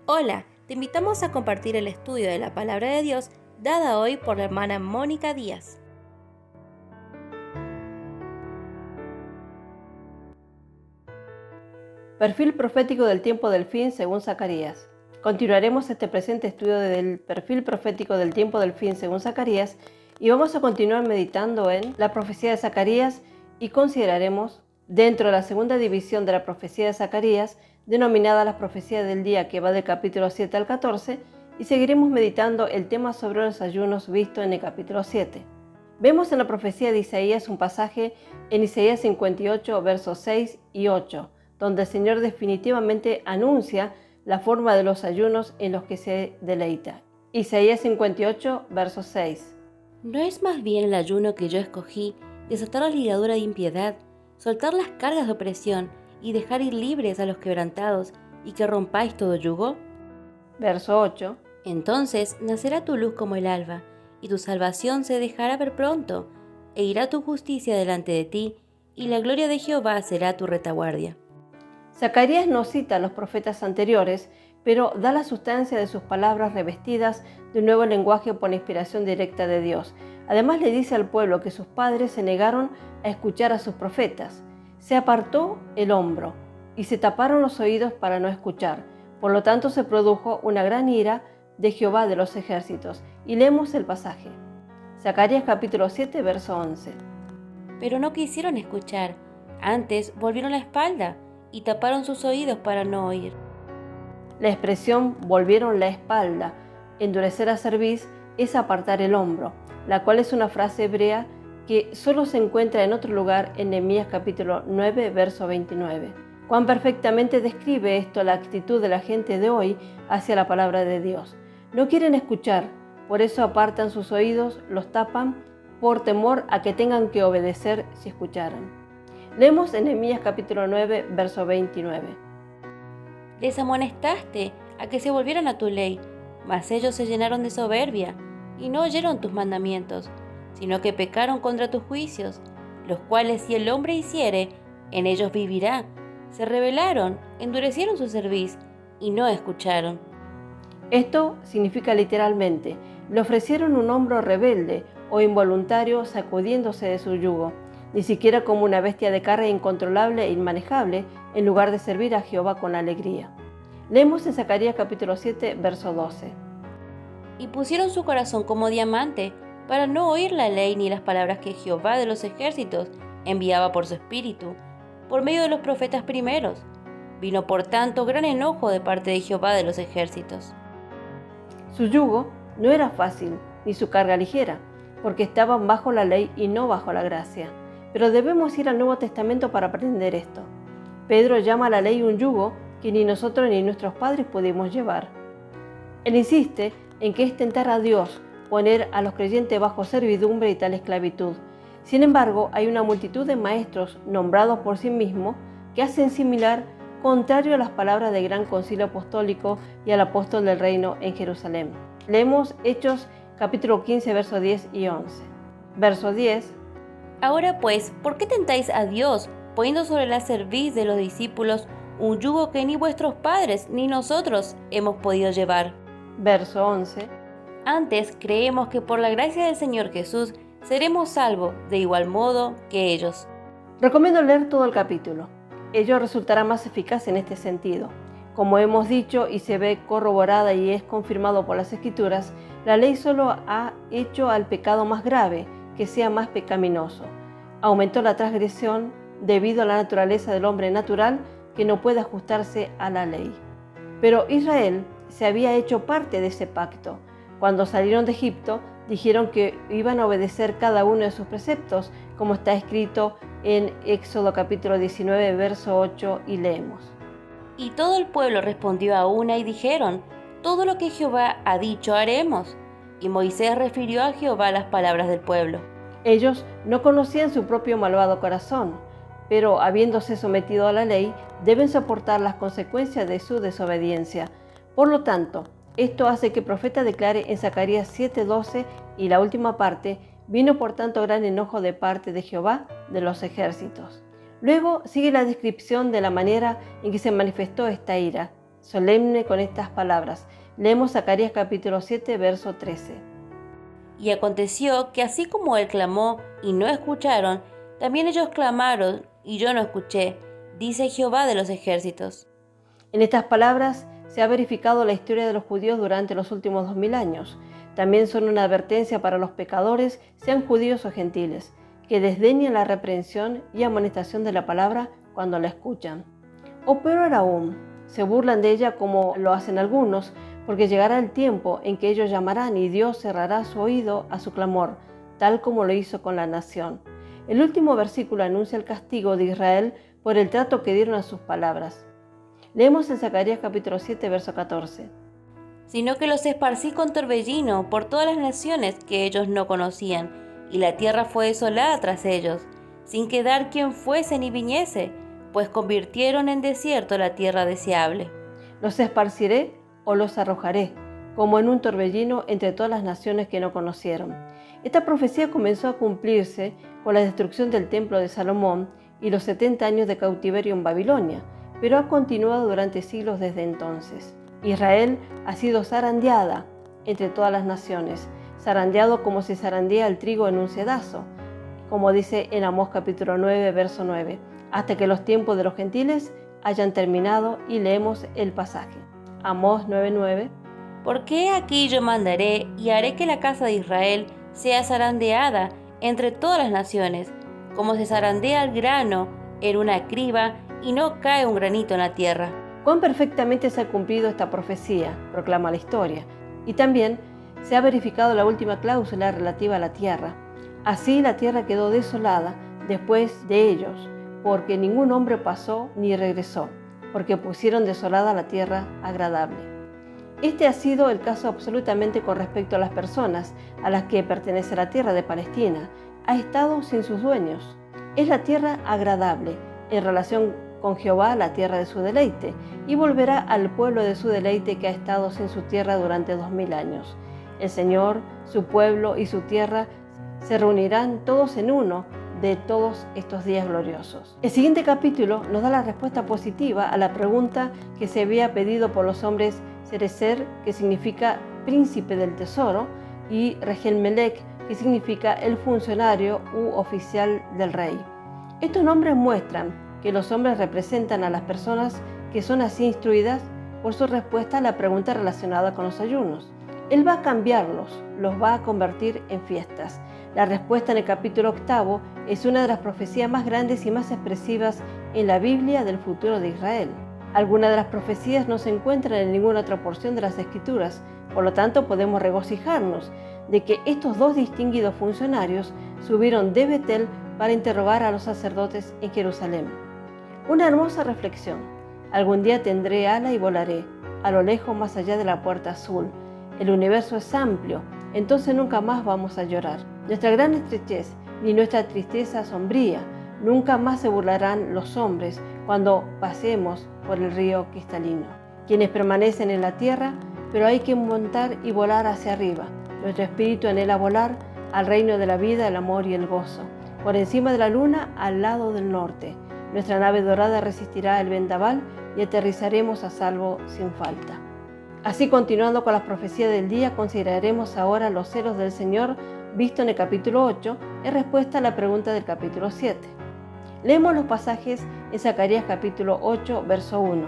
Hola, te invitamos a compartir el estudio de la Palabra de Dios dada hoy por la hermana Mónica Díaz. Perfil profético del tiempo del fin según Zacarías. Continuaremos este presente estudio del perfil profético del tiempo del fin según Zacarías y vamos a continuar meditando en la profecía de Zacarías y consideraremos dentro de la segunda división de la profecía de Zacarías, denominada la profecía del día, que va del capítulo 7 al 14, y seguiremos meditando el tema sobre los ayunos visto en el capítulo 7. Vemos en la profecía de Isaías un pasaje en Isaías 58, versos 6 y 8, donde el Señor definitivamente anuncia la forma de los ayunos en los que se deleita. Isaías 58, verso 6. ¿No es más bien el ayuno que yo escogí, desatar la ligadura de impiedad, soltar las cargas de opresión y dejar ir libres a los quebrantados, y que rompáis todo yugo? Verso 8. Entonces nacerá tu luz como el alba, y tu salvación se dejará ver pronto, e irá tu justicia delante de ti, y la gloria de Jehová será tu retaguardia. Zacarías no cita a los profetas anteriores, pero da la sustancia de sus palabras revestidas de un nuevo lenguaje por la inspiración directa de Dios. Además le dice al pueblo que sus padres se negaron a escuchar a sus profetas. Se apartó el hombro y se taparon los oídos para no escuchar. Por lo tanto se produjo una gran ira de Jehová de los ejércitos. Y leemos el pasaje. Zacarías capítulo 7, verso 11. Pero no quisieron escuchar, antes volvieron la espalda y taparon sus oídos para no oír. La expresión volvieron la espalda, endurecer a cerviz, es apartar el hombro, la cual es una frase hebrea que solo se encuentra en otro lugar en Nehemías capítulo 9, verso 29. Cuán perfectamente describe esto la actitud de la gente de hoy hacia la palabra de Dios. No quieren escuchar, por eso apartan sus oídos, los tapan, por temor a que tengan que obedecer si escucharan. Leemos en Nehemías capítulo 9, verso 29. Les amonestaste a que se volvieran a tu ley, mas ellos se llenaron de soberbia y no oyeron tus mandamientos, sino que pecaron contra tus juicios, los cuales si el hombre hiciere, en ellos vivirá. Se rebelaron, endurecieron su cerviz y no escucharon. Esto significa literalmente, le ofrecieron un hombro rebelde o involuntario sacudiéndose de su yugo, ni siquiera como una bestia de carga incontrolable e inmanejable, en lugar de servir a Jehová con alegría. Leemos en Zacarías capítulo 7, verso 12. Y pusieron su corazón como diamante, para no oír la ley ni las palabras que Jehová de los ejércitos enviaba por su espíritu, por medio de los profetas primeros. Vino por tanto gran enojo de parte de Jehová de los ejércitos. Su yugo no era fácil, ni su carga ligera, porque estaban bajo la ley y no bajo la gracia. Pero debemos ir al Nuevo Testamento para aprender esto. Pedro llama a la ley un yugo que ni nosotros ni nuestros padres pudimos llevar. Él insiste en que es tentar a Dios, poner a los creyentes bajo servidumbre y tal esclavitud. Sin embargo, hay una multitud de maestros nombrados por sí mismos que hacen similar, contrario a las palabras del Gran Concilio Apostólico y al apóstol del reino en Jerusalén. Leemos Hechos capítulo 15, versos 10 y 11. Verso 10. Ahora pues, ¿por qué tentáis a Dios, poniendo sobre la cerviz de los discípulos un yugo que ni vuestros padres ni nosotros hemos podido llevar? Verso 11. Antes creemos que por la gracia del Señor Jesús seremos salvos de igual modo que ellos. Recomiendo leer todo el capítulo. Ello resultará más eficaz en este sentido. Como hemos dicho y se ve corroborada y es confirmado por las Escrituras, la ley solo ha hecho al pecado más grave, que sea más pecaminoso. Aumentó la transgresión debido a la naturaleza del hombre natural que no puede ajustarse a la ley. Pero Israel se había hecho parte de ese pacto. Cuando salieron de Egipto, dijeron que iban a obedecer cada uno de sus preceptos, como está escrito en Éxodo capítulo 19, verso 8, y leemos. Y todo el pueblo respondió a una y dijeron: todo lo que Jehová ha dicho haremos. Y Moisés refirió a Jehová las palabras del pueblo. Ellos no conocían su propio malvado corazón, pero habiéndose sometido a la ley, deben soportar las consecuencias de su desobediencia. Por lo tanto, esto hace que el profeta declare en Zacarías 7:12 y la última parte: vino por tanto gran enojo de parte de Jehová de los ejércitos. Luego sigue la descripción de la manera en que se manifestó esta ira. solemne con estas palabras. Leemos Zacarías capítulo 7, verso 13. Y aconteció que así como él clamó y no escucharon, también ellos clamaron y yo no escuché, dice Jehová de los ejércitos. En estas palabras se ha verificado la historia de los judíos durante los últimos 2000 años. También son una advertencia para los pecadores, sean judíos o gentiles, que desdeñen la reprensión y amonestación de la palabra cuando la escuchan. O peor aún, se burlan de ella como lo hacen algunos, porque llegará el tiempo en que ellos llamarán y Dios cerrará su oído a su clamor, tal como lo hizo con la nación. El último versículo anuncia el castigo de Israel por el trato que dieron a sus palabras. Leemos en Zacarías capítulo 7, verso 14. Sino que los esparcí con torbellino por todas las naciones que ellos no conocían, y la tierra fue desolada tras ellos, sin quedar quien fuese ni viniese, pues convirtieron en desierto la tierra deseable. Los esparciré o los arrojaré, como en un torbellino entre todas las naciones que no conocieron. Esta profecía comenzó a cumplirse con la destrucción del templo de Salomón y los 70 años de cautiverio en Babilonia, pero ha continuado durante siglos desde entonces. Israel ha sido zarandeada entre todas las naciones, zarandeado como se zarandea el trigo en un cedazo, como dice en Amós capítulo 9, verso 9, hasta que los tiempos de los gentiles hayan terminado, y leemos el pasaje. Amós 9:9. Porque aquí yo mandaré y haré que la casa de Israel sea zarandeada entre todas las naciones, como se zarandea el grano en una criba y no cae un granito en la tierra. Cuán perfectamente se ha cumplido esta profecía, proclama la historia, y también se ha verificado la última cláusula relativa a la tierra. Así la tierra quedó desolada después de ellos, porque ningún hombre pasó ni regresó, porque pusieron desolada la tierra agradable. Este ha sido el caso absolutamente con respecto a las personas a las que pertenece la tierra de Palestina. Ha estado sin sus dueños. Es la tierra agradable en relación con Jehová, la tierra de su deleite, y volverá al pueblo de su deleite que ha estado sin su tierra durante 2000 años. El Señor, su pueblo y su tierra se reunirán todos en uno de todos estos días gloriosos. El siguiente capítulo nos da la respuesta positiva a la pregunta que se había pedido por los hombres Serecer, que significa príncipe del tesoro, y Regel-Melech, que significa el funcionario u oficial del rey. Estos nombres muestran que los hombres representan a las personas que son así instruidas por su respuesta a la pregunta relacionada con los ayunos. Él va a cambiarlos, los va a convertir en fiestas. La respuesta en el capítulo 8 es una de las profecías más grandes y más expresivas en la Biblia del futuro de Israel. Algunas de las profecías no se encuentran en ninguna otra porción de las Escrituras, por lo tanto podemos regocijarnos de que estos dos distinguidos funcionarios subieron de Betel para interrogar a los sacerdotes en Jerusalén. Una hermosa reflexión. Algún día tendré ala y volaré, a lo lejos más allá de la puerta azul. El universo es amplio, entonces nunca más vamos a llorar. Nuestra gran estrechez ni nuestra tristeza sombría, nunca más se burlarán los hombres cuando pasemos por el río cristalino. Quienes permanecen en la tierra, pero hay que montar y volar hacia arriba. Nuestro espíritu anhela volar al reino de la vida, el amor y el gozo. Por encima de la luna, al lado del norte. Nuestra nave dorada resistirá el vendaval y aterrizaremos a salvo sin falta. Así, continuando con las profecías del día, consideraremos ahora los celos del Señor visto en el capítulo 8 en respuesta a la pregunta del capítulo 7. Leemos los pasajes en Zacarías capítulo 8, verso 1.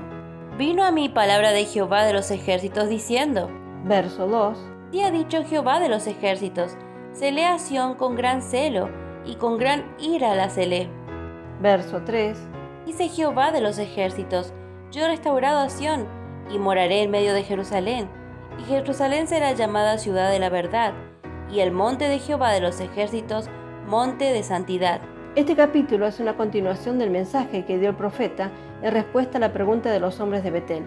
Vino a mí palabra de Jehová de los ejércitos diciendo, Verso 2. y ha dicho Jehová de los ejércitos, celé a Sión con gran celo, y con gran ira la celé. Verso 3. Dice Jehová de los ejércitos, yo he restaurado a Sión, y moraré en medio de Jerusalén, y Jerusalén será llamada ciudad de la verdad, y el monte de Jehová de los ejércitos, monte de santidad. Este capítulo es una continuación del mensaje que dio el profeta en respuesta a la pregunta de los hombres de Betel.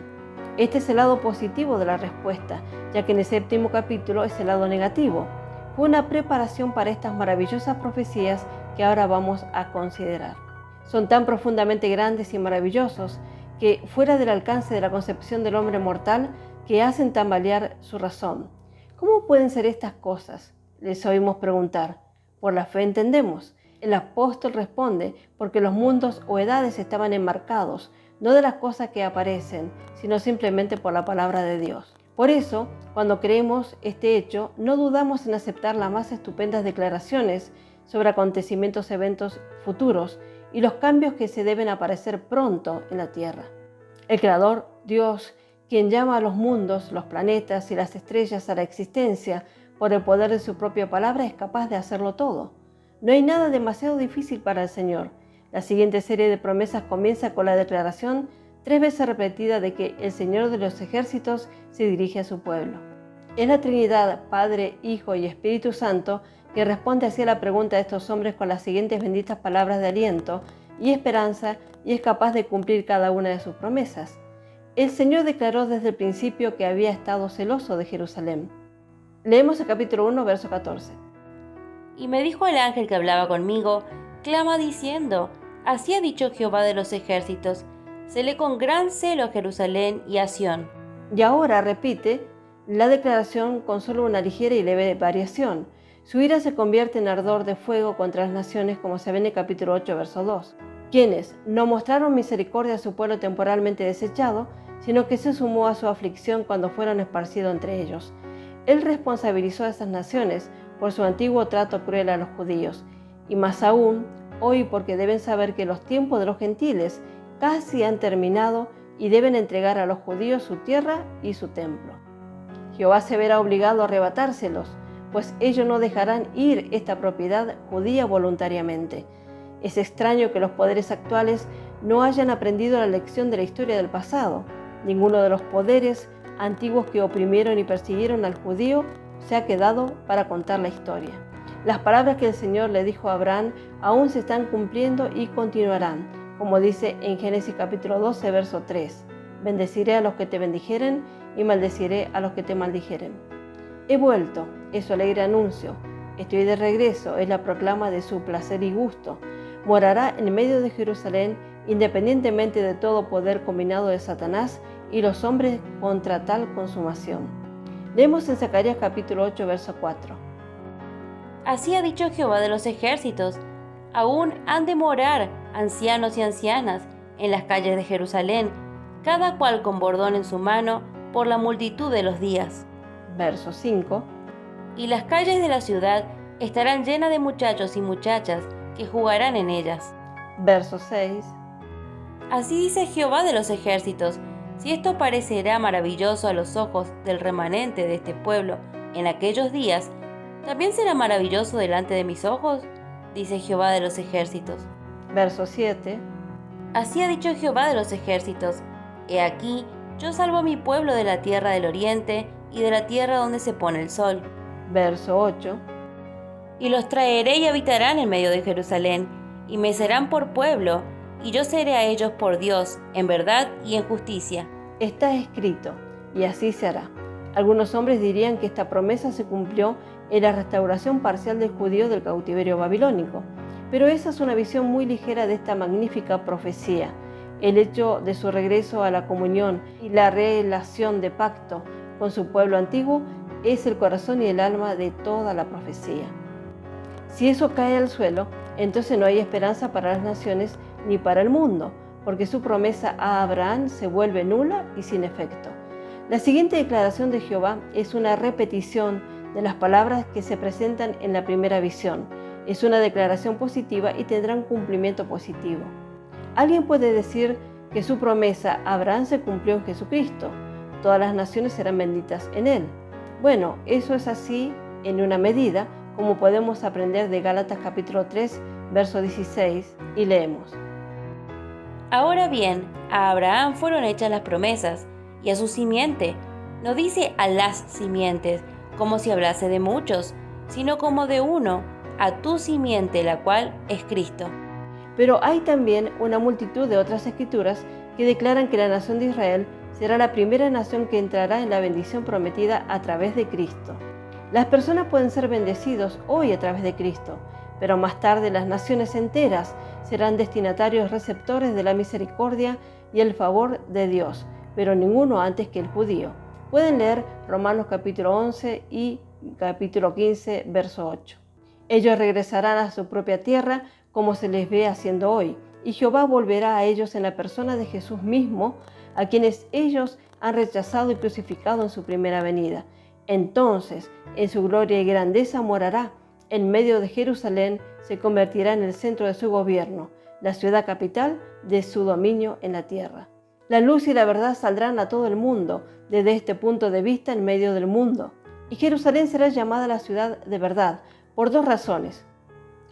Este es el lado positivo de la respuesta, ya que en el 7º capítulo es el lado negativo. Fue una preparación para estas maravillosas profecías que ahora vamos a considerar. Son tan profundamente grandes y maravillosos que fuera del alcance de la concepción del hombre mortal, que hacen tambalear su razón. ¿Cómo pueden ser estas cosas?, les oímos preguntar. Por la fe entendemos. El apóstol responde, porque los mundos o edades estaban enmarcados, no de las cosas que aparecen, sino simplemente por la palabra de Dios. Por eso, cuando creemos este hecho, no dudamos en aceptar las más estupendas declaraciones sobre acontecimientos, eventos futuros y los cambios que se deben aparecer pronto en la tierra. El Creador, Dios, quien llama a los mundos, los planetas y las estrellas a la existencia por el poder de su propia palabra, es capaz de hacerlo todo. No hay nada demasiado difícil para el Señor. La siguiente serie de promesas comienza con la declaración 3 veces repetida de que el Señor de los ejércitos se dirige a su pueblo. Es la Trinidad, Padre, Hijo y Espíritu Santo, que responde así a la pregunta de estos hombres con las siguientes benditas palabras de aliento y esperanza, y es capaz de cumplir cada una de sus promesas. El Señor declaró desde el principio que había estado celoso de Jerusalén. Leemos el capítulo 1, verso 14. Y me dijo el ángel que hablaba conmigo, clama diciendo, así ha dicho Jehová de los ejércitos, celé con gran celo a Jerusalén y a Sión. Y ahora repite la declaración con solo una ligera y leve variación. Su ira se convierte en ardor de fuego contra las naciones, como se ve en el capítulo 8, verso 2. Quienes no mostraron misericordia a su pueblo temporalmente desechado, sino que se sumó a su aflicción cuando fueron esparcidos entre ellos. Él responsabilizó a esas naciones por su antiguo trato cruel a los judíos, y más aún, hoy porque deben saber que los tiempos de los gentiles casi han terminado y deben entregar a los judíos su tierra y su templo. Jehová se verá obligado a arrebatárselos, pues ellos no dejarán ir esta propiedad judía voluntariamente. Es extraño que los poderes actuales no hayan aprendido la lección de la historia del pasado. Ninguno de los poderes antiguos que oprimieron y persiguieron al judío se ha quedado para contar la historia. Las palabras que el Señor le dijo a Abraham aún se están cumpliendo y continuarán, como dice en Génesis capítulo 12, verso 3. Bendeciré a los que te bendijeren y maldeciré a los que te maldijeren. He vuelto, es su alegre anuncio. Estoy de regreso, es la proclama de su placer y gusto. Morará en medio de Jerusalén, independientemente de todo poder combinado de Satanás y los hombres contra tal consumación. Leemos en Zacarías capítulo 8, verso 4. Así ha dicho Jehová de los ejércitos, aún han de morar ancianos y ancianas en las calles de Jerusalén, cada cual con bordón en su mano, por la multitud de los días. Verso 5. Y las calles de la ciudad estarán llenas de muchachos y muchachas que jugarán en ellas. Verso 6. Así dice Jehová de los ejércitos, si esto parecerá maravilloso a los ojos del remanente de este pueblo en aquellos días, ¿también será maravilloso delante de mis ojos? Dice Jehová de los ejércitos. Verso 7. Así ha dicho Jehová de los ejércitos, he aquí, yo salvo a mi pueblo de la tierra del oriente y de la tierra donde se pone el sol. Verso 8. Y los traeré y habitarán en medio de Jerusalén, y me serán por pueblo, y yo seré a ellos por Dios, en verdad y en justicia. Está escrito, y así se hará. Algunos hombres dirían que esta promesa se cumplió en la restauración parcial del judío del cautiverio babilónico, pero esa es una visión muy ligera de esta magnífica profecía. El hecho de su regreso a la comunión y la relación de pacto con su pueblo antiguo es el corazón y el alma de toda la profecía. Si eso cae al suelo, entonces no hay esperanza para las naciones ni para el mundo, porque su promesa a Abraham se vuelve nula y sin efecto. La siguiente declaración de Jehová es una repetición de las palabras que se presentan en la primera visión. Es una declaración positiva y tendrá un cumplimiento positivo. Alguien puede decir que su promesa a Abraham se cumplió en Jesucristo. Todas las naciones serán benditas en él. Bueno, eso es así en una medida, como podemos aprender de Gálatas capítulo 3, verso 16, y leemos. Ahora bien, a Abraham fueron hechas las promesas, y a su simiente. No dice a las simientes, como si hablase de muchos, sino como de uno, a tu simiente, la cual es Cristo. Pero hay también una multitud de otras escrituras que declaran que la nación de Israel será la primera nación que entrará en la bendición prometida a través de Cristo. Las personas pueden ser bendecidos hoy a través de Cristo, pero más tarde las naciones enteras serán destinatarios receptores de la misericordia y el favor de Dios, pero ninguno antes que el judío. Pueden leer Romanos capítulo 11 y capítulo 15, verso 8. Ellos regresarán a su propia tierra como se les ve haciendo hoy, y Jehová volverá a ellos en la persona de Jesús mismo, a quienes ellos han rechazado y crucificado en su primera venida. Entonces, en su gloria y grandeza morará, en medio de Jerusalén se convertirá en el centro de su gobierno, la ciudad capital de su dominio en la tierra. La luz y la verdad saldrán a todo el mundo, desde este punto de vista en medio del mundo. Y Jerusalén será llamada la ciudad de verdad, por dos razones.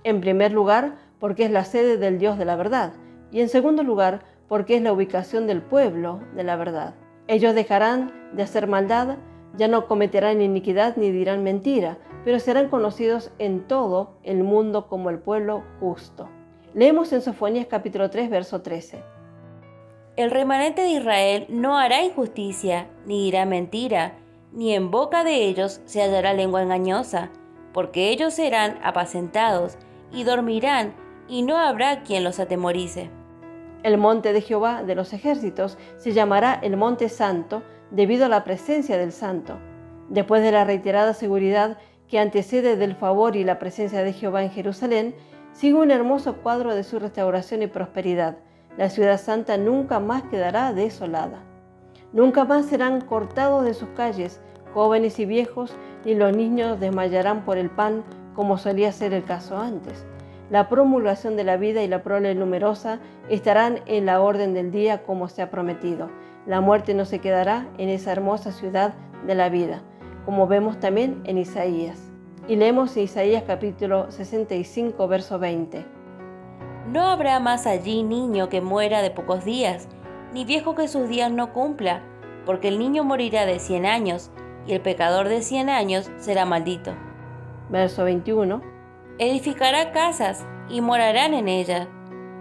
En primer lugar, porque es la sede del Dios de la verdad, y en segundo lugar, porque es la ubicación del pueblo de la verdad. Ellos dejarán de hacer maldad, ya no cometerán iniquidad ni dirán mentira, pero serán conocidos en todo el mundo como el pueblo justo. Leemos en Sofonías capítulo 3, verso 13. El remanente de Israel no hará injusticia, ni dirá mentira, ni en boca de ellos se hallará lengua engañosa, porque ellos serán apacentados y dormirán, y no habrá quien los atemorice. El monte de Jehová de los ejércitos se llamará el monte santo, debido a la presencia del santo. Después de la reiterada seguridad que antecede del favor y la presencia de Jehová en Jerusalén, sigue un hermoso cuadro de su restauración y prosperidad. La ciudad santa nunca más quedará desolada. Nunca más serán cortados de sus calles jóvenes y viejos, ni los niños desmayarán por el pan, como solía ser el caso antes. La promulgación de la vida y la prole numerosa estarán en la orden del día como se ha prometido. La muerte no se quedará en esa hermosa ciudad de la vida, como vemos también en Isaías. Y leemos en Isaías capítulo 65, verso 20. No habrá más allí niño que muera de pocos días, ni viejo que sus días no cumpla, porque el niño morirá de 100 años, y el pecador de 100 años será maldito. Verso 21. Edificará casas, y morarán en ellas.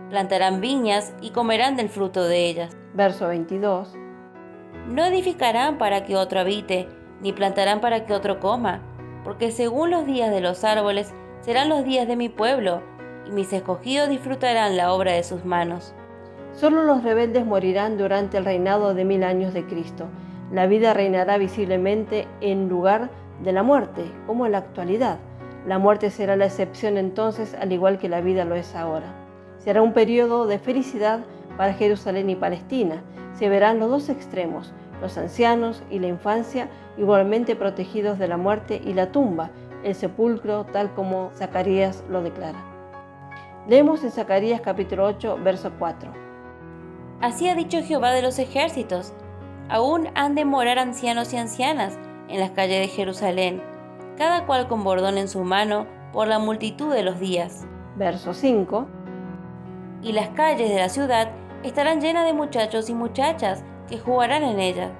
Plantarán viñas, y comerán del fruto de ellas. Verso 22. No edificarán para que otro habite, ni plantarán para que otro coma, porque según los días de los árboles serán los días de mi pueblo, y mis escogidos disfrutarán la obra de sus manos. Solo los rebeldes morirán durante el reinado de 1000 años de Cristo. La vida reinará visiblemente en lugar de la muerte, como en la actualidad. La muerte será la excepción entonces, al igual que la vida lo es ahora. Será un periodo de felicidad para Jerusalén y Palestina. Se verán los dos extremos, los ancianos y la infancia, igualmente protegidos de la muerte y la tumba, el sepulcro, tal como Zacarías lo declara. Leemos en Zacarías capítulo 8, verso 4. Así ha dicho Jehová de los ejércitos: aún han de morar ancianos y ancianas en las calles de Jerusalén, cada cual con bordón en su mano por la multitud de los días. Verso 5. Y las calles de la ciudad estarán llenas de muchachos y muchachas que jugarán en ellas.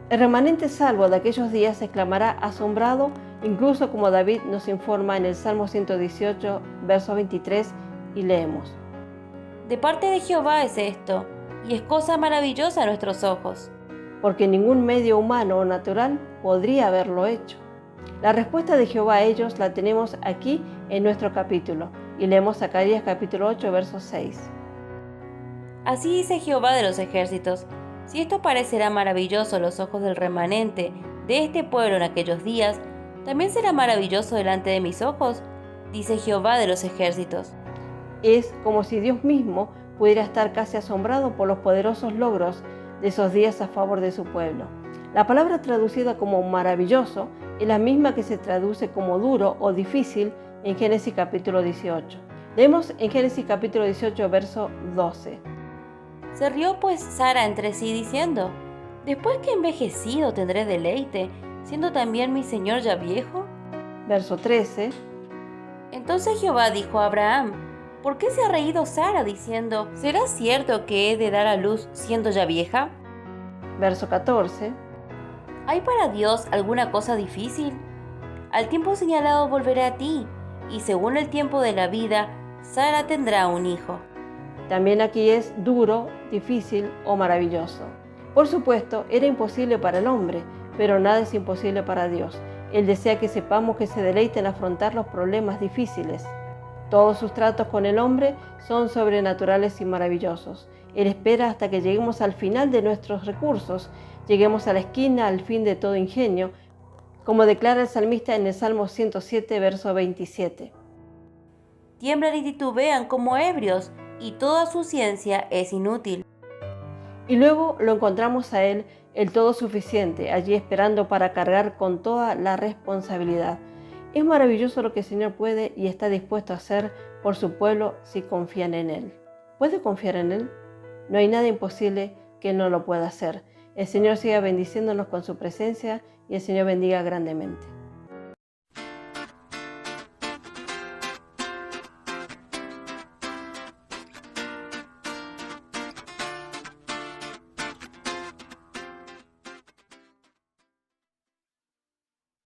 El remanente salvo de aquellos días exclamará asombrado, incluso como David nos informa en el Salmo 118, verso 23, y leemos: De parte de Jehová es esto, y es cosa maravillosa a nuestros ojos. Porque ningún medio humano o natural podría haberlo hecho. La respuesta de Jehová a ellos la tenemos aquí en nuestro capítulo, y leemos Zacarías capítulo 8, verso 6. Así dice Jehová de los ejércitos: si esto parecerá maravilloso a los ojos del remanente de este pueblo en aquellos días, también será maravilloso delante de mis ojos, dice Jehová de los ejércitos. Es como si Dios mismo pudiera estar casi asombrado por los poderosos logros de esos días a favor de su pueblo. La palabra traducida como maravilloso es la misma que se traduce como duro o difícil en Génesis capítulo 18. Leemos en Génesis capítulo 18, verso 12. Se rió pues Sara entre sí diciendo: ¿después que he envejecido tendré deleite, siendo también mi señor ya viejo? Verso 13. Entonces Jehová dijo a Abraham: ¿por qué se ha reído Sara diciendo: ¿será cierto que he de dar a luz siendo ya vieja? Verso 14. ¿Hay para Dios alguna cosa difícil? Al tiempo señalado volveré a ti, y según el tiempo de la vida, Sara tendrá un hijo. También aquí es duro, difícil o maravilloso. Por supuesto, era imposible para el hombre, pero nada es imposible para Dios. Él desea que sepamos que se deleita en afrontar los problemas difíciles. Todos sus tratos con el hombre son sobrenaturales y maravillosos. Él espera hasta que lleguemos al final de nuestros recursos, lleguemos a la esquina, al fin de todo ingenio, como declara el salmista en el Salmo 107, verso 27. Tiemblan y titubean como ebrios, y toda su ciencia es inútil. Y luego lo encontramos a Él, el todo suficiente, allí esperando para cargar con toda la responsabilidad. Es maravilloso lo que el Señor puede y está dispuesto a hacer por su pueblo si confían en Él. ¿Puede confiar en Él? No hay nada imposible que Él no lo pueda hacer. El Señor siga bendiciéndonos con su presencia y el Señor bendiga grandemente.